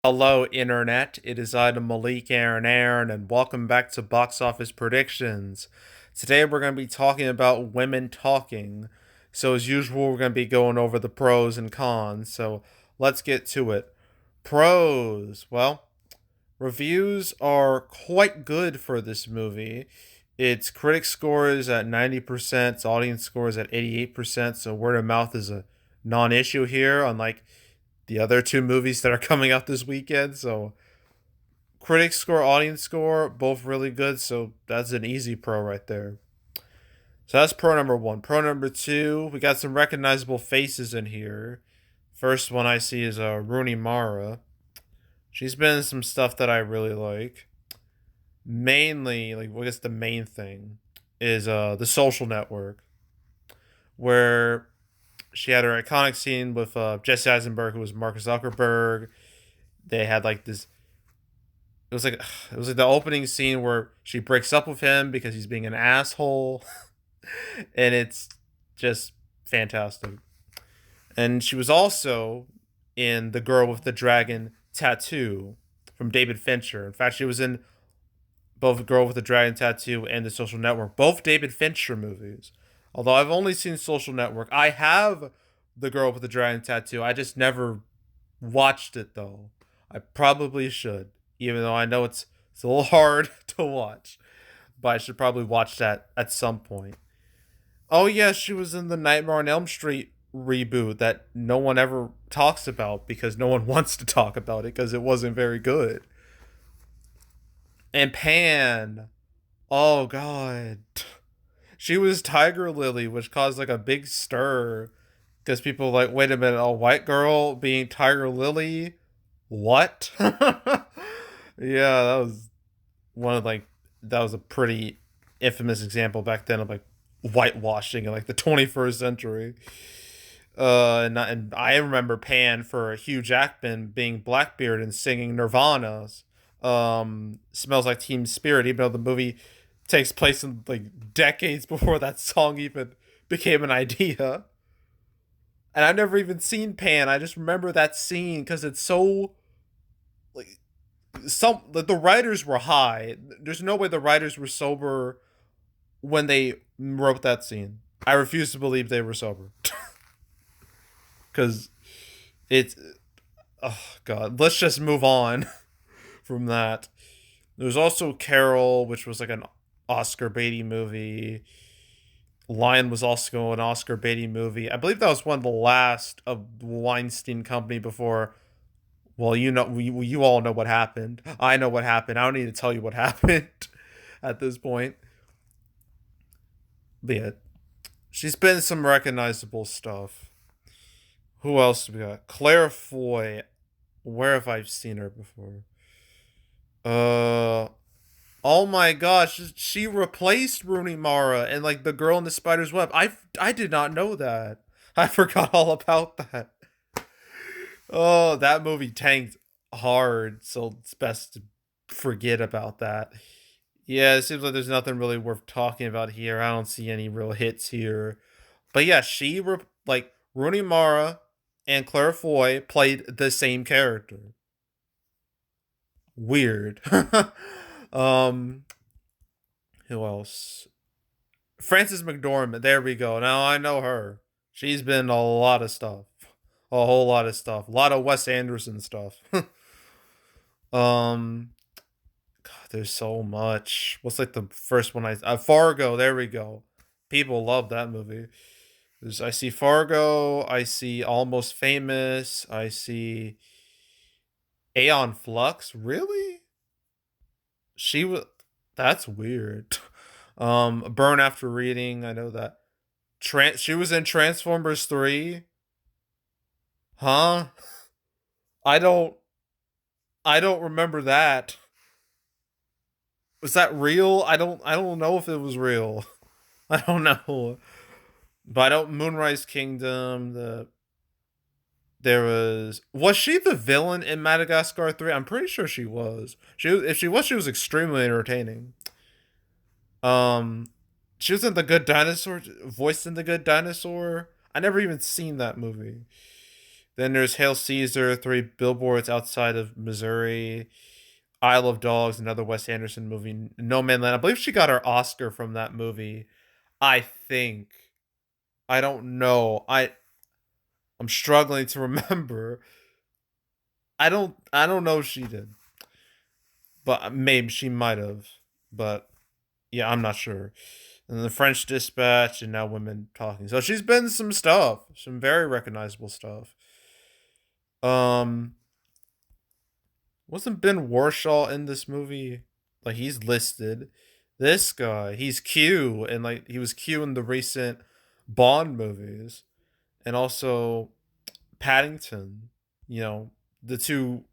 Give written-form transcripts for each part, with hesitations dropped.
Hello, Internet. It is I, the Malik Aaron, and welcome back to Box Office Predictions. Today, we're going to be talking about women talking. So, as usual, we're going to be going over the pros and cons. So, let's get to it. Pros. Well, reviews are quite good for this movie. Its critic score is at 90%, its audience score is at 88%, so word of mouth is a non issue here, unlike the other two movies that are coming out this weekend. So critic score, audience score, both really good. So that's an easy pro right there. So that's pro number one. Pro number two, we got some recognizable faces in here. First one I see is Rooney Mara. She's been in some stuff that I really like. Mainly, like I guess the main thing is the Social Network, where she had her iconic scene with Jesse Eisenberg, who was Mark Zuckerberg. They had like this. It was like the opening scene where she breaks up with him because he's being an asshole, and it's just fantastic. And she was also in The Girl with the Dragon Tattoo from David Fincher. In fact, she was in both Girl with the Dragon Tattoo and The Social Network, both David Fincher movies. Although I've only seen Social Network, I have The Girl with the Dragon Tattoo. I just never watched it though. I probably should, even though I know it's a little hard to watch. But I should probably watch that at some point. Oh yeah, she was in the Nightmare on Elm Street reboot that no one ever talks about because no one wants to talk about it because it wasn't very good. And Pan, oh god, she was Tiger Lily, which caused like a big stir because people were like, wait a minute, a white girl being Tiger Lily, what? Yeah, that was one of like that was a pretty infamous example back then of like whitewashing in like the 21st century. And I remember Pan for Hugh Jackman being Blackbeard and singing Nirvana's "Smells Like Teen Spirit," even though the movie takes place in like decades before that song even became an idea. And I've never even seen Pan. I just remember that scene because it's so like the writers were high. There's no way the writers were sober when they wrote that scene. I refuse to believe they were sober because it's oh god. Let's just move on from that. There's also Carol, which was like an Oscar Beatty movie. Lion was also an Oscar Beatty movie. I believe that was one of the last of the Weinstein Company before. Well, you all know what happened. I know what happened. I don't need to tell you what happened at this point. But yeah, she's been in some recognizable stuff. Who else do we got? Claire Foy. Where have I seen her before? Uh, oh my gosh, she replaced Rooney Mara and like the girl in the spider's web. I did not know that. I forgot all about that. Oh, that movie tanked hard, so it's best to forget about that. Yeah, it seems like there's nothing really worth talking about here. I don't see any real hits here. But yeah, like Rooney Mara and Claire Foy played the same character. Weird. um, who else? Frances McDormand. There we go. Now I know her. She's been in a lot of stuff. A whole lot of stuff. A lot of Wes Anderson stuff. um, God, there's so much. What's like the first one Fargo. There we go. People love that movie. I see Fargo. I see Almost Famous. I see Aeon Flux. Really? She was. That's weird. Burn After Reading. I know that. She was in Transformers 3. Huh? I don't. I don't remember that. Was that real? I don't know if it was real. I don't know. But I don't Moonrise Kingdom, was she the villain in Madagascar 3? I'm pretty sure she was. She was extremely entertaining. Um she was in The Good Dinosaur, voiced in The Good Dinosaur. I never even seen that movie. Then there's Hail Caesar, Three Billboards Outside of Missouri, Isle of Dogs, another Wes Anderson movie, No Man Land. I believe she got her Oscar from that movie. I think. I don't know. I'm struggling to remember. I don't know if she did. But maybe she might have. But yeah, I'm not sure. And the French Dispatch and now Women Talking. So she's been some stuff. Some very recognizable stuff. Um wasn't Ben Warshaw in this movie? Like he's listed. This guy, he's Q, and like he was Q in the recent Bond movies, and also Paddington. You know the two.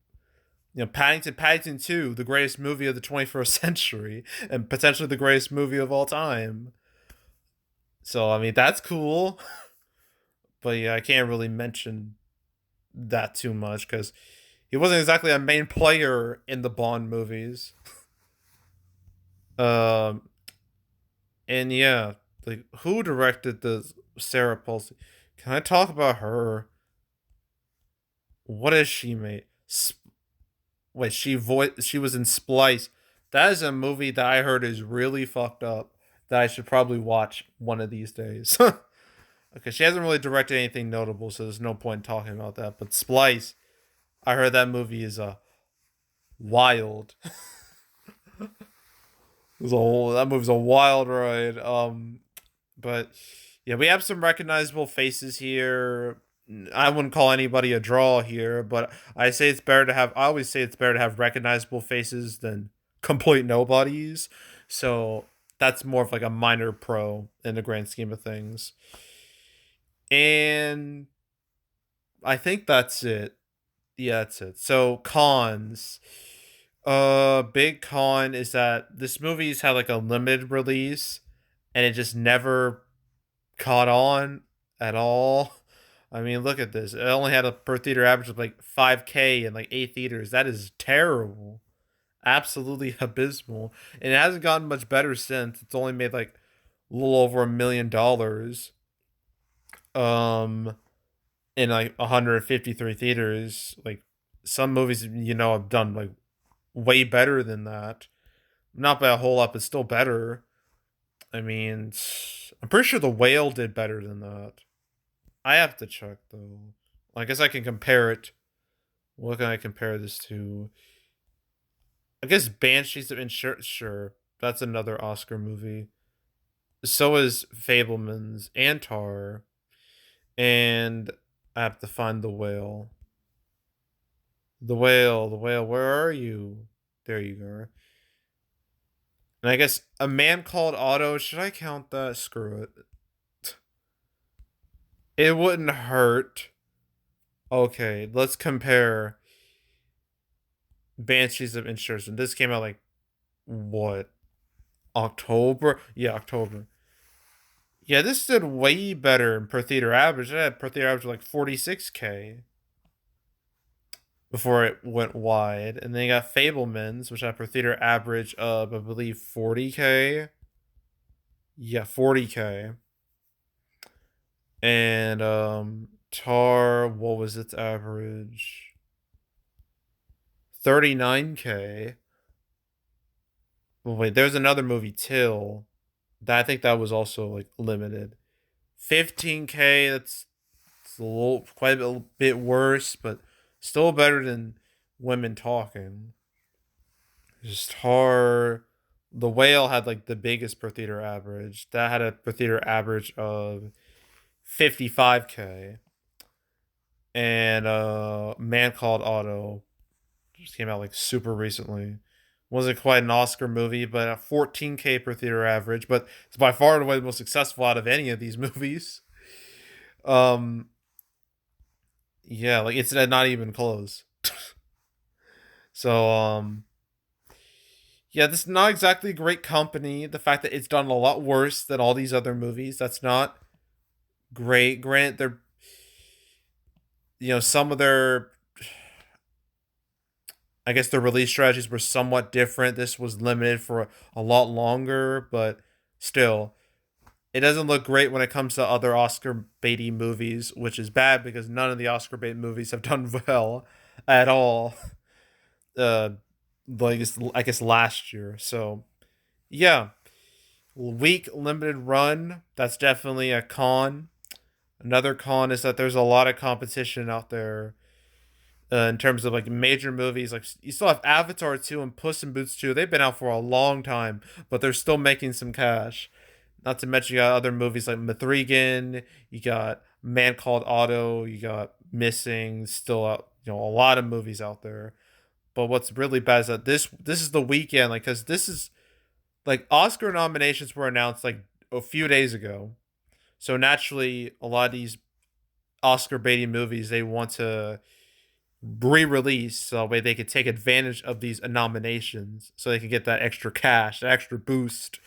Paddington 2, the greatest movie of the 21st century, and potentially the greatest movie of all time. So I mean that's cool, but yeah, I can't really mention that too much because he wasn't exactly a main player in the Bond movies. Um, and yeah, like who directed the Sarah Paulson? Can I talk about her? What has she made? Wait, she was in Splice. That is a movie that I heard is really fucked up. That I should probably watch one of these days. Okay, she hasn't really directed anything notable, so there's no point in talking about that. But Splice, I heard that movie is wild. That movie's a wild ride. But yeah, we have some recognizable faces here. I wouldn't call anybody a draw here, but I say it's better to have. I always say it's better to have recognizable faces than complete nobodies. So that's more of like a minor pro in the grand scheme of things. And I think that's it. Yeah, that's it. So cons. Big con is that this movie's had like a limited release and it just never caught on at all. I mean, look at this. It only had a per theater average of like 5K in like 8 theaters. That is terrible. Absolutely abysmal. And it hasn't gotten much better since. It's only made like a little over $1 million. Um, in like 153 theaters. Like some movies, have done like way better than that. Not by a whole lot, but still better. I mean, I'm pretty sure The Whale did better than that. I have to check though. I guess I can compare it. What can I compare this to? I guess Banshees of Inisherin. Sure, that's another Oscar movie. So is Fableman's Antar, and I have to find The Whale. The Whale. Where are you? There you go. And I guess A Man Called Otto. Should I count that? Screw it. It wouldn't hurt. Okay, let's compare Banshees of Inisherin. This came out like what? October? Yeah, October. Yeah, this did way better in per theater average. It had per theater average like 46K before it went wide. And then you got Fablemans, which had per theater average of I believe 40K. Yeah, 40K. And Tar, what was its average? 39K. Well, wait, there's another movie, Till. That I think that was also like limited. 15K, it's a little quite a bit worse, but still better than Women Talking. Just hard. The Whale had like the biggest per theater average. That had a per theater average of 55K. And Man Called Otto just came out like super recently. Wasn't quite an Oscar movie, but a 14K per theater average. But it's by far and away the most successful out of any of these movies. Um, yeah, like it's not even close. So, yeah, this is not exactly great company. The fact that it's done a lot worse than all these other movies, that's not great. Granted, some of their, I guess their release strategies were somewhat different. This was limited for a lot longer, but still, It doesn't look great when it comes to other Oscar baity movies, which is bad because none of the Oscar bait movies have done well at all. Uh, like I guess last year. So yeah, weak limited run. That's definitely a con. Another con is that there's a lot of competition out there in terms of like major movies. Like you still have Avatar 2 and Puss in Boots 2. They've been out for a long time, but they're still making some cash. Not to mention you got other movies like Mathregan, you got Man Called Otto, you got Missing, still out, a lot of movies out there. But what's really bad is that this is the weekend, like, because this is like Oscar nominations were announced like a few days ago. So naturally, a lot of these Oscar baiting movies they want to re-release so that way they could take advantage of these nominations so they can get that extra cash, that extra boost.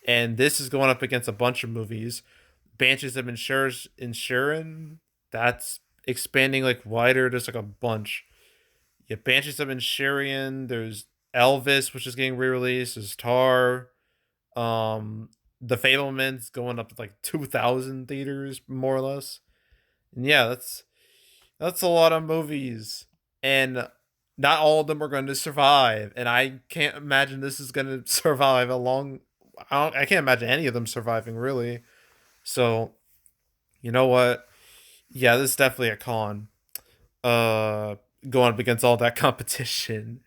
And this is going up against a bunch of movies. Banshees of Inisherin, that's expanding like wider. There's like a bunch. Yeah, Banshees of Inisherin. There's Elvis, which is getting re-released. There's Tar. The Fablemans going up to like 2,000 theaters, more or less. And yeah, that's a lot of movies, and not all of them are going to survive. And I can't imagine this is going to survive a long. I can't imagine any of them surviving really. So you know what? Yeah, this is definitely a con. Uh, Going up against all that competition.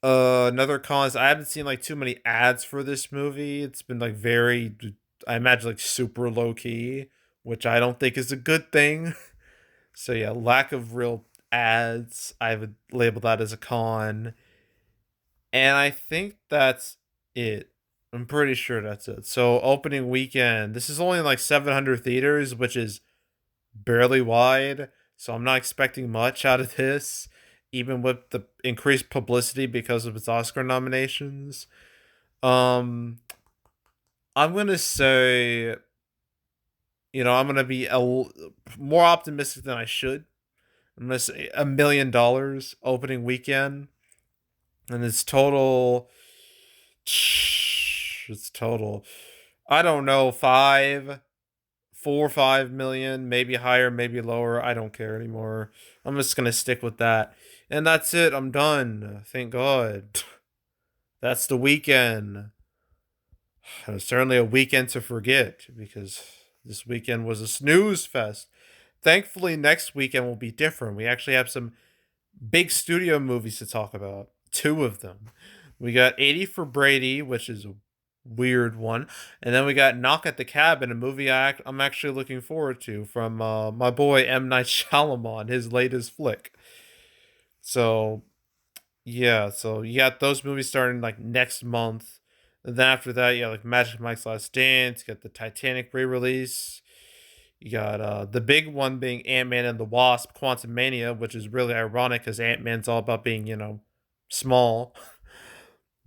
Another con is I haven't seen like too many ads for this movie. It's been like very, I imagine like super low key, which I don't think is a good thing. So yeah, lack of real ads. I would label that as a con. And I think that's it. I'm pretty sure that's it. So opening weekend, this is only like 700 theaters, which is barely wide. So I'm not expecting much out of this, even with the increased publicity because of its Oscar nominations. Um, I'm gonna say, I'm gonna be more optimistic than I should. I'm gonna say $1 million opening weekend, and it's total. It's total. I don't know, 5 4 5 million, maybe higher, maybe lower. I don't care anymore. I'm just gonna stick with that, and that's it. I'm done. Thank God. That's the weekend. It was certainly a weekend to forget because this weekend was a snooze fest. Thankfully, next weekend will be different. We actually have some big studio movies to talk about. Two of them. We got 80 for Brady, which is a weird one. And then we got Knock at the Cabin, a movie I'm actually looking forward to from my boy M. Night Shyamalan, his latest flick. So, yeah. So, you got those movies starting like next month. And then after that, you got like Magic Mike's Last Dance, you got the Titanic re release. You got the big one being Ant Man and the Wasp, Quantum Mania, which is really ironic because Ant Man's all about being, small.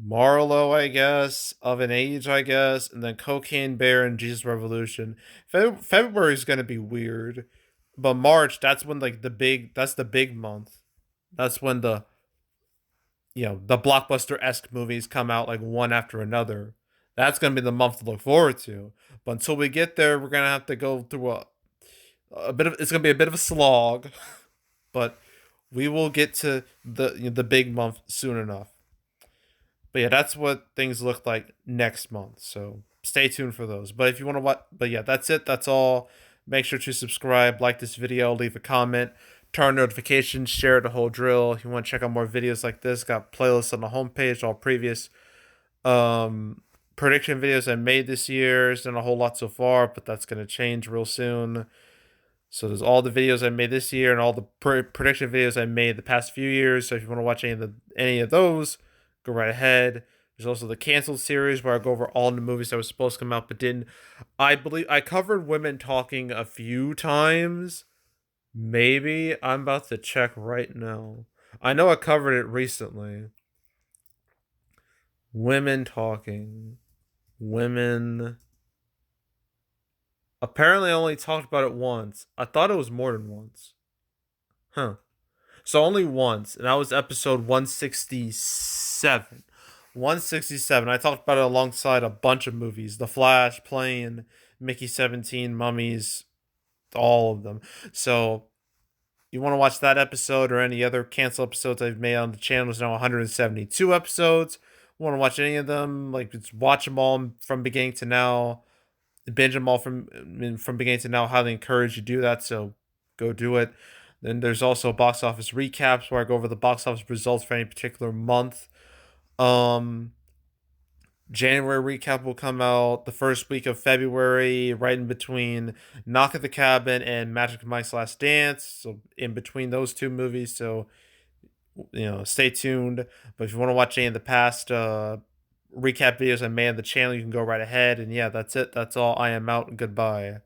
Marlowe, I guess, Of an Age, I guess, and then Cocaine Bear and Jesus Revolution. February is gonna be weird, but March, that's when like that's the big month. That's when the blockbuster esque movies come out like one after another. That's gonna be the month to look forward to. But until we get there, we're gonna have to go through a bit of. It's gonna be a bit of a slog, but we will get to the big month soon enough. But yeah, that's what things look like next month. So stay tuned for those. But if you want to watch, but yeah, that's it. That's all. Make sure to subscribe, like this video, leave a comment, turn on notifications, share the whole drill. If you want to check out more videos like this, got playlists on the homepage, all previous um prediction videos I made this year. There's done a whole lot so far, but that's gonna change real soon. So there's all the videos I made this year and all the prediction videos I made the past few years. So if you want to watch any of those, go right ahead. There's also the canceled series where I go over all the movies that were supposed to come out but didn't. I believe I covered Women Talking a few times. Maybe I'm about to check right now. I know I covered it recently. Women Talking. Women. Apparently, I only talked about it once. I thought it was more than once. Huh. So only once, and that was episode 167. 167. I talked about it alongside a bunch of movies: The Flash, Plane, Mickey 17, Mummies, all of them. So you want to watch that episode or any other cancel episodes I've made on the channel? There's now 172 episodes. Want to watch any of them? Like, just watch them all from beginning to now. Binge them all from beginning to now. Highly encourage you to do that. So go do it. Then there's also box office recaps where I go over the box office results for any particular month. Um, January recap will come out the first week of February, right in between Knock at the Cabin and Magic Mike's Last Dance. So in between those two movies. So stay tuned. But if you want to watch any of the past recap videos I made on the channel, you can go right ahead. And yeah, that's it. That's all. I am out. Goodbye.